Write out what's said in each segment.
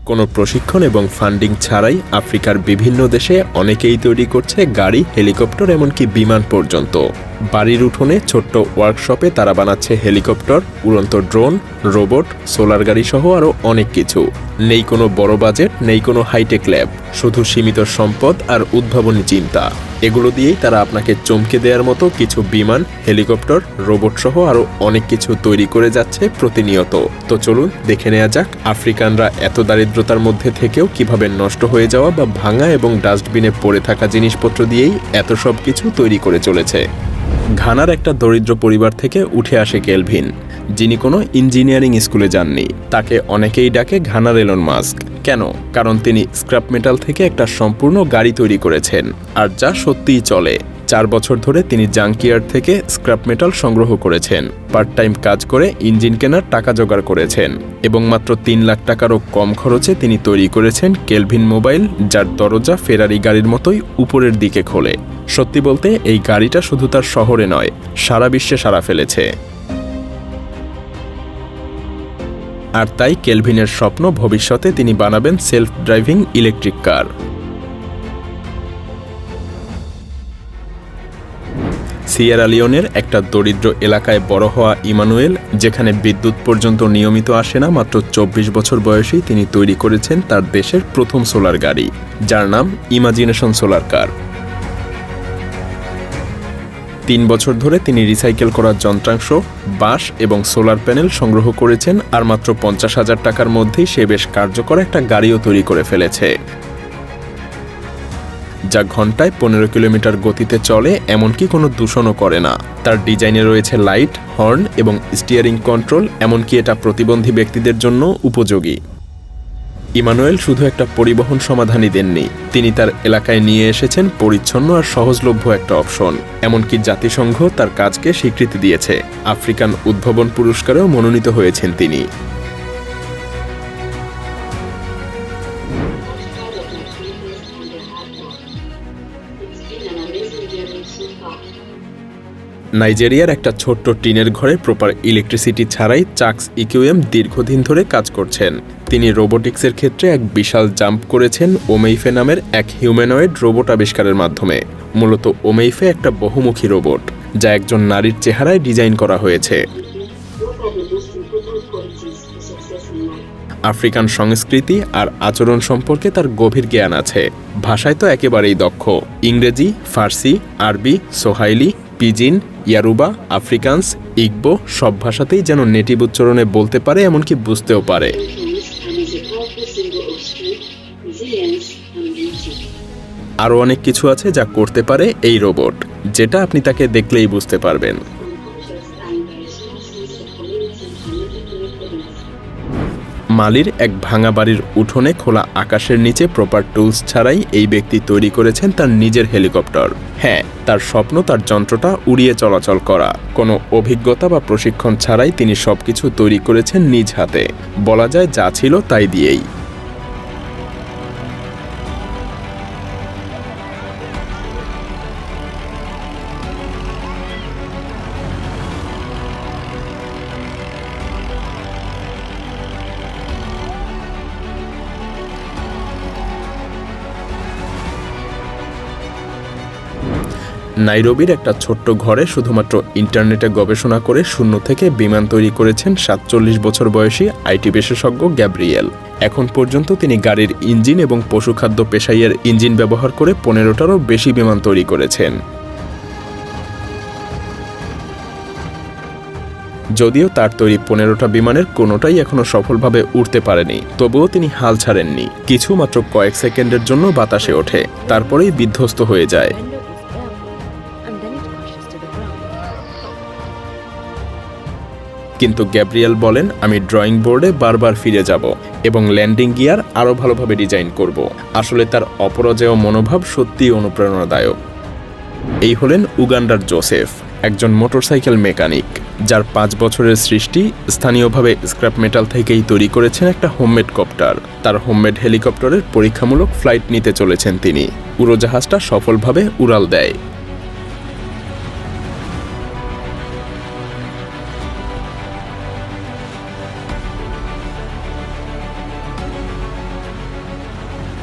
কোনো প্রশিক্ষণ এবং ফান্ডিং ছাড়াই আফ্রিকার বিভিন্ন দেশে অনেকেই তৈরি করছে গাড়ি, হেলিকপ্টার, এমনকি বিমান পর্যন্ত। বাড়ির উঠোনে ছোট্ট ওয়ার্কশপে তারা বানাচ্ছে হেলিকপ্টার, উড়ন্ত ড্রোন, রোবট, সোলার গাড়ি সহ আরও অনেক কিছু। নেই কোনো বড় বাজেট, নেই কোনো হাইটেক ল্যাব, শুধু সীমিত সম্পদ আর উদ্ভাবনী চিন্তা। এগুলো দিয়েই তারা আপনাকে চমকে দেওয়ার মতো কিছু বিমান, হেলিকপ্টার, রোবট সহ আরও অনেক কিছু তৈরি করে যাচ্ছে প্রতিনিয়ত। তো চলুন দেখে নেওয়া যাক আফ্রিকানরা এত দারিদ্রতার মধ্যে থেকেও কিভাবে নষ্ট হয়ে যাওয়া বা ভাঙা এবং ডাস্টবিনে পড়ে থাকা জিনিসপত্র দিয়েই এত সব কিছু তৈরি করে চলেছে। ঘানার একটা দরিদ্র পরিবার থেকে উঠে আসে কেলভিন, যিনি কোনো ইঞ্জিনিয়ারিং স্কুলে যাননি। তাকে অনেকেই ডাকে ঘানার এলন মাস্ক। কেন? কারণ তিনি স্ক্র্যাপ মেটাল থেকে একটা সম্পূর্ণ গাড়ি তৈরি করেছেন, আর যা সত্যিই চলে। 4 বছর ধরে তিনি জাঙ্কিয়ার্ড থেকে স্ক্র্যাপ মেটাল সংগ্রহ করেছেন, পার্ট টাইম কাজ করে ইঞ্জিন কেনার টাকা জোগাড় করেছেন, এবং মাত্র 3 লাখ টাকারও কম খরচে তিনি তৈরি করেছেন কেলভিন মোবাইল, যার দরজা ফেরারি গাড়ির মতোই উপরের দিকে খোলে। সত্যি বলতে এই গাড়িটা শুধু তার শহরে নয়, সারা বিশ্বে সাড়া ফেলেছে। আর তাই কেলভিনের স্বপ্ন, ভবিষ্যতে তিনি বানাবেন self driving electric car. Sierra লিওনের একটা দরিদ্র এলাকায় বড় হওয়া ইমানুয়েল, যেখানে বিদ্যুৎ পর্যন্ত নিয়মিত আসে না, মাত্র 24 বছর বয়সেই তিনি তৈরি করেছেন তার দেশের প্রথম সোলার গাড়ি, যার নাম ইমাজিনেশন সোলার কার। 3 বছর ধরে তিনি রিসাইকেল করা যন্ত্রাংশ, বাঁশ এবং সোলার প্যানেল সংগ্রহ করেছেন, আর মাত্র 50,000 টাকার মধ্যেই সে বেশ কার্যকর একটা গাড়িও তৈরি করে ফেলেছে, যা ঘন্টায় 15 কিলোমিটার গতিতে চলে, এমনকি কোনো দূষণও করে না। তার ডিজাইনে রয়েছে লাইট, হর্ন এবং স্টিয়ারিং কন্ট্রোল, এমনকি এটা প্রতিবন্ধী ব্যক্তিদের জন্য উপযোগী। ইমানুয়েল শুধু একটা পরিবহন সমাধানই দেননি, তিনি তার এলাকায় নিয়ে এসেছেন পরিচ্ছন্ন আর সহজলভ্য একটা অপশন। এমনকি জাতিসংঘ তার কাজকে স্বীকৃতি দিয়েছে, আফ্রিকান উদ্ভাবন পুরস্কারেও মনোনীত হয়েছেন তিনি। নাইজেরিয়ার একটা ছোট্ট টিনের ঘরে প্রপার ইলেকট্রিসিটি ছাড়াই চাক্স ইকিউএম দীর্ঘদিন ধরে কাজ করছেন। তিনি রোবোটিক্সের ক্ষেত্রে এক বিশাল জাম্প করেছেন ওমেইফে নামের এক হিউম্যানয়েড রোবট আবিষ্কারের মাধ্যমে। মূলত ওমেইফে একটা বহুমুখী রোবট, যা একজন নারীর চেহারায় ডিজাইন করা হয়েছে। আফ্রিকান সংস্কৃতি আর আচরণ সম্পর্কে তার গভীর জ্ঞান আছে। ভাষায় তো একেবারেই দক্ষ, ইংরেজি, ফার্সি, আরবি, সোহাইলি, পিজিন, ইয়ারুবা, আফ্রিকান্স, ইগবো সব ভাষাতেই যেন নেটিভ উচ্চারণে বলতে পারে, এমনকি বুঝতেও পারে। আরও অনেক কিছু আছে যা করতে পারে এই রোবট, যেটা আপনি তাকে দেখলেই বুঝতে পারবেন। মালির এক ভাঙা বাড়ির উঠোনে খোলা আকাশের নিচে প্রপার টুলস ছাড়াই এই ব্যক্তি তৈরি করেছেন তার নিজের হেলিকপ্টার। হ্যাঁ, তার স্বপ্ন তার যন্ত্রটা উড়িয়ে চলাচল করা। কোনো অভিজ্ঞতা বা প্রশিক্ষণ ছাড়াই তিনি সবকিছু তৈরি করেছেন নিজ হাতে, বলা যায় যা ছিল তাই দিয়েই। নাইরোবির একটা ছোট্ট ঘরে শুধুমাত্র ইন্টারনেটে গবেষণা করে শূন্য থেকে বিমান তৈরি করেছেন 47 বছর বয়সী আইটি বিশেষজ্ঞ গ্যাব্রিয়েল। এখন পর্যন্ত তিনি গাড়ির ইঞ্জিন এবং পশুখাদ্য পেশাইয়ের ইঞ্জিন ব্যবহার করে 15টারও বেশি বিমান তৈরি করেছেন। যদিও তার তৈরি 15টা বিমানের কোনোটাই এখনো সফলভাবে উড়তে পারেনি, তবুও তিনি হাল ছাড়েননি। কিছু মাত্র কয়েক সেকেন্ডের জন্য বাতাসে ওঠে, তারপরেই বিধ্বস্ত হয়ে যায়। কিন্তু গ্যাব্রিয়েল বলেন, আমি ড্রয়িং বোর্ডে বারবার ফিরে যাব এবং ল্যান্ডিং গিয়ার আরও ভালোভাবে ডিজাইন করব। আসলে তার অপরাজেয় মনোভাব সত্যিই অনুপ্রেরণাদায়ক। এই হলেন উগান্ডার জোসেফ, একজন মোটরসাইকেল মেকানিক, যার 5 বছরের সৃষ্টি স্থানীয়ভাবে স্ক্র্যাপ মেটাল থেকেই তৈরি করেছেন একটা হোমমেড কপ্টার। তার হোমমেড হেলিকপ্টারের পরীক্ষামূলক ফ্লাইট নিতে চলেছেন তিনি। উড়োজাহাজটা সফলভাবে উড়াল দেয়।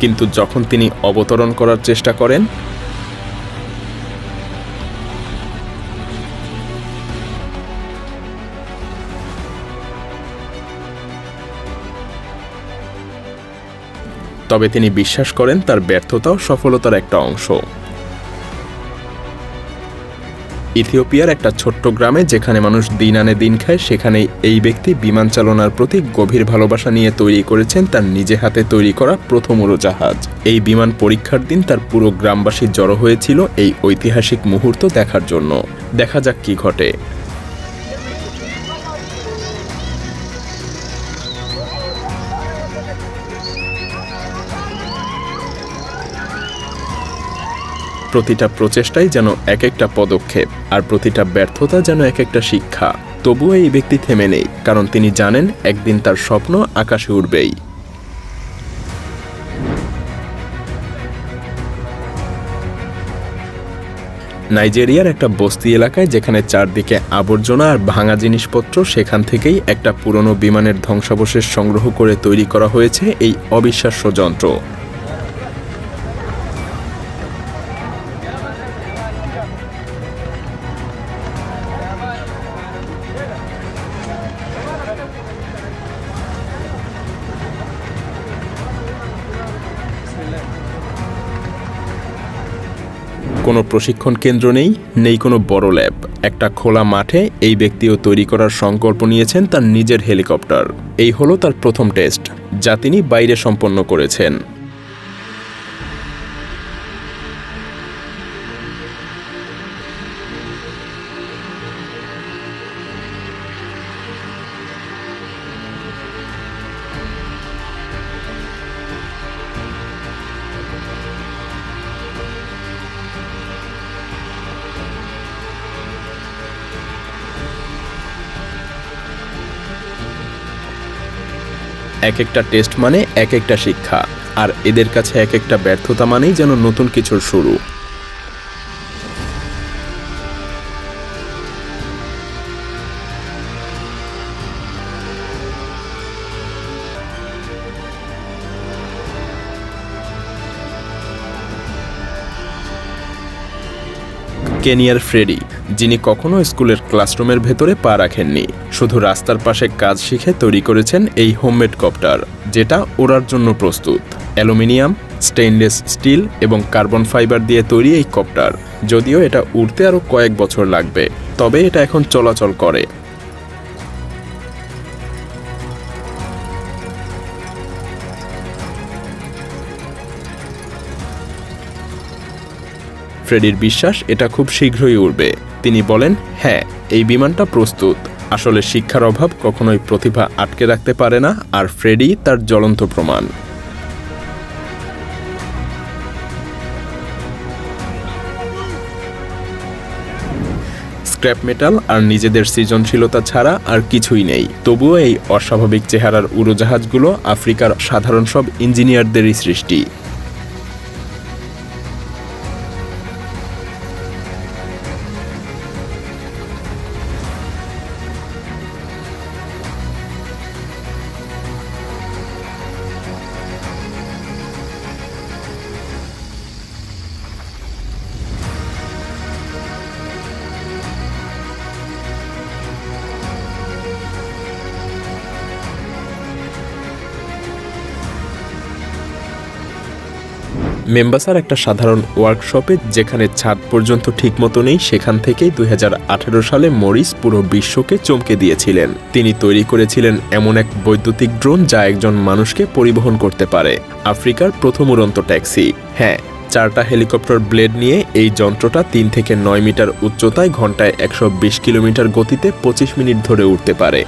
কিন্তু যখন তিনি অবতরণ করার চেষ্টা করেন, তবে তিনি বিশ্বাস করেন তার ব্যর্থতাও সফলতার একটা অংশ। ইথিওপিয়ার একটা ছোট্ট গ্রামে যেখানে মানুষ দিন আনে দিন খায়, সেখানেই এই ব্যক্তি বিমান চালনার প্রতি গভীর ভালোবাসা নিয়ে তৈরি করেছেন তার নিজে হাতে তৈরি করা প্রথম উড়োজাহাজ। এই বিমান পরীক্ষার দিন তার পুরো গ্রামবাসী জড়ো হয়েছিল এই ঐতিহাসিক মুহূর্ত দেখার জন্য। দেখা যাক কি ঘটে। প্রতিটা প্রচেষ্টাই যেন এক একটা পদক্ষেপ, আর প্রতিটা ব্যর্থতা যেন এক একটা শিক্ষা। তবুও এই ব্যক্তি থেমে নেই, কারণ তিনি জানেন একদিন তার স্বপ্ন আকাশে উড়বেই। নাইজেরিয়ার একটা বস্তি এলাকায়, যেখানে চারদিকে আবর্জনা আর ভাঙা জিনিসপত্র, সেখান থেকেই একটা পুরনো বিমানের ধ্বংসাবশেষ সংগ্রহ করে তৈরি করা হয়েছে এই অবিশ্বাস্য যন্ত্র। কোনো প্রশিক্ষণ কেন্দ্র নেই, নেই কোনো বড় ল্যাব। একটা খোলা মাঠে এই ব্যক্তিও তৈরি করার সংকল্প নিয়েছেন তার নিজের হেলিকপ্টার। এই হলো তার প্রথম টেস্ট, যা তিনি বাইরে সম্পন্ন করেছেন। এক একটা টেস্ট মানে এক একটা শিক্ষা, আর এদের কাছে এক একটা ব্যর্থতা মানেই যেন নতুন কিছুর শুরু। কেনিয়ার ফ্রেডি, যিনি কখনো স্কুলের ক্লাসরুমের ভেতরে পা রাখেননি, শুধু রাস্তার পাশে কাজ শিখে তৈরি করেছেন এই হোমমেড কপ্টার, যেটা ওড়ার জন্য প্রস্তুত। অ্যালুমিনিয়াম, স্টেইনলেস স্টিল এবং কার্বন ফাইবার দিয়ে তৈরি এই কপ্টার। যদিও এটা উড়তে আরও কয়েক বছর লাগবে, তবে এটা এখন চলাচল করে। ফ্রেডির বিশ্বাস এটা খুব শীঘ্রই উড়বে। তিনি বলেন, হ্যাঁ, এই বিমানটা প্রস্তুত। আসলে শিক্ষার অভাব কখনোই প্রতিভা আটকে রাখতে পারে না, আর ফ্রেডি তার জ্বলন্ত প্রমাণ। স্ক্র্যাপ মেটাল আর নিজেদের সৃজনশীলতা ছাড়া আর কিছুই নেই। তবুও এই অস্বাভাবিক চেহারার উড়োজাহাজগুলো আফ্রিকার সাধারণ সব ইঞ্জিনিয়ারদেরই সৃষ্টি। মেম্বাসার একটা সাধারণ ওয়ার্কশপে, যেখানে ছাদ পর্যন্ত ঠিকমতো নেই, সেখান থেকেই 2018 সালে মরিস পুরো বিশ্বকে চমকে দিয়েছিলেন। তিনি তৈরি করেছিলেন এমন এক বৈদ্যুতিক ড্রোন যা একজন মানুষকে পরিবহন করতে পারে। আফ্রিকার প্রথম উড়ন্ত ট্যাক্সি। হ্যাঁ, 4টা হেলিকপ্টার ব্লেড নিয়ে এই যন্ত্রটা 3 থেকে 9 মিটার উচ্চতায় ঘন্টায় 120 কিলোমিটার গতিতে 25 মিনিট ধরে উঠতে পারে।